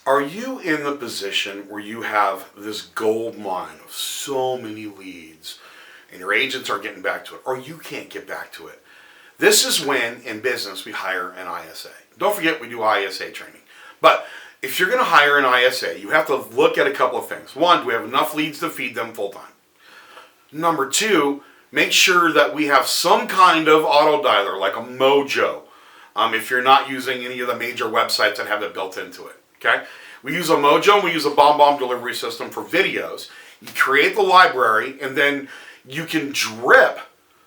Are you in the position where you have this gold mine of so many leads and your agents are getting back to it, or you can't get back to it? This is when, in business, we hire an ISA. Don't forget we do ISA training. But if you're going to hire an ISA, you have to look at a couple of things. One, do we have enough leads to feed them full time? Number two, make sure that we have some kind of auto dialer, like a Mojo, if you're not using any of the major websites that have that built into it. Okay? We use a Mojo and we use a BombBomb delivery system for videos. You create the library and then you can drip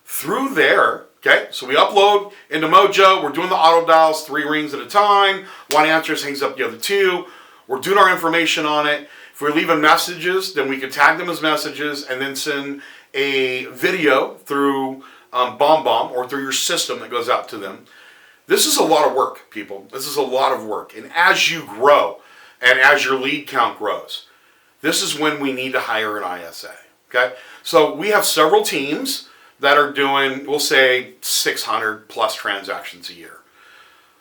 through there. Okay? So we upload into Mojo. We're doing the auto dials 3 rings at a time. One answers, hangs up the other 2. We're doing our information on it. If we're leaving messages, then we can tag them as messages and then send a video through BombBomb or through your system that goes out to them. This is a lot of work, people. This is a lot of work. And as you grow and as your lead count grows, this is when we need to hire an ISA. Okay? So we have several teams that are doing, we'll say, 600 plus transactions a year.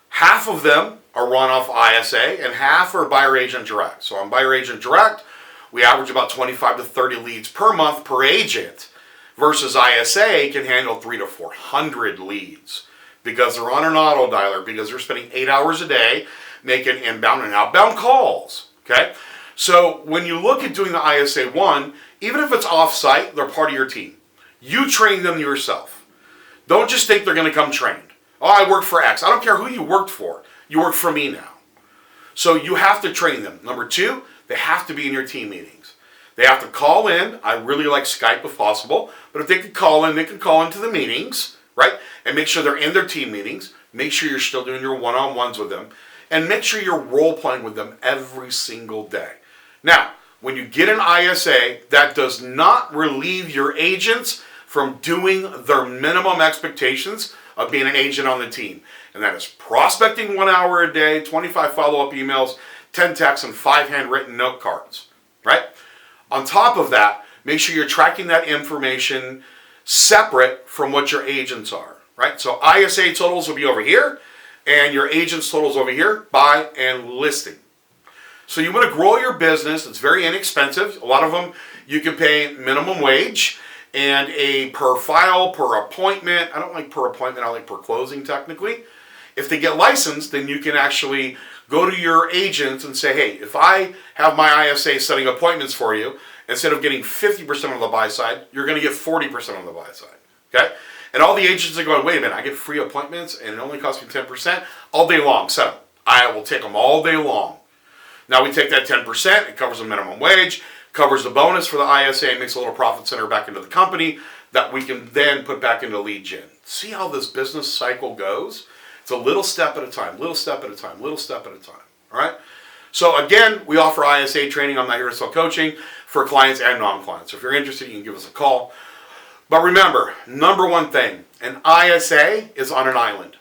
Half of them are run off ISA and half are buyer agent direct. So on buyer agent direct, we average about 25 to 30 leads per month per agent versus ISA can handle 300 to 400 leads because they're on an auto dialer, because they're spending 8 hours a day making inbound and outbound calls. Okay? So when you look at doing the ISA 1, even if it's off-site, they're part of your team. You train them yourself. Don't just think they're going to come trained. Oh, I worked for X. I don't care who you worked for. You work for me now. So you have to train them. Number 2, they have to be in your team meetings. They have to call in. I really like Skype if possible. But if they can call in, they can call into the meetings, right? And make sure they're in their team meetings. Make sure you're still doing your one-on-ones with them. And make sure you're role-playing with them every single day. Now, when you get an ISA, that does not relieve your agents from doing their minimum expectations of being an agent on the team. And that is prospecting 1 hour a day, 25 follow-up emails, 10 texts, and 5 handwritten note cards, right? On top of that, make sure you're tracking that information separate from what your agents are, right? So ISA totals will be over here, and your agent's totals over here, buy and listing. So you want to grow your business. It's very inexpensive. A lot of them you can pay minimum wage and a per file, per appointment. I don't like per appointment. I like per closing technically. If they get licensed, then you can actually go to your agents and say, hey, if I have my ISA setting appointments for you, instead of getting 50% on the buy side, you're going to get 40% on the buy side. Okay? And all the agents are going, wait a minute, I get free appointments and it only costs me 10%? All day long, set them. I will take them all day long. Now we take that 10%, it covers the minimum wage, covers the bonus for the ISA, and makes a little profit center back into the company that we can then put back into lead gen. See how this business cycle goes? It's a little step at a time, little step at a time, little step at a time. All right? So again, we offer ISA training. I'm not here to sell coaching for clients and non-clients. So if you're interested, you can give us a call. But remember, number one thing, an ISA is on an island.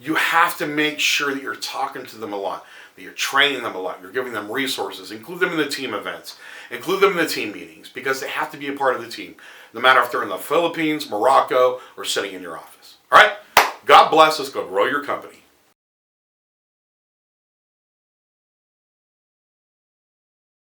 You have to make sure that you're talking to them a lot, that you're training them a lot, you're giving them resources, include them in the team events, include them in the team meetings, because they have to be a part of the team, no matter if they're in the Philippines, Morocco, or sitting in your office. All right? God bless us. Go grow your company.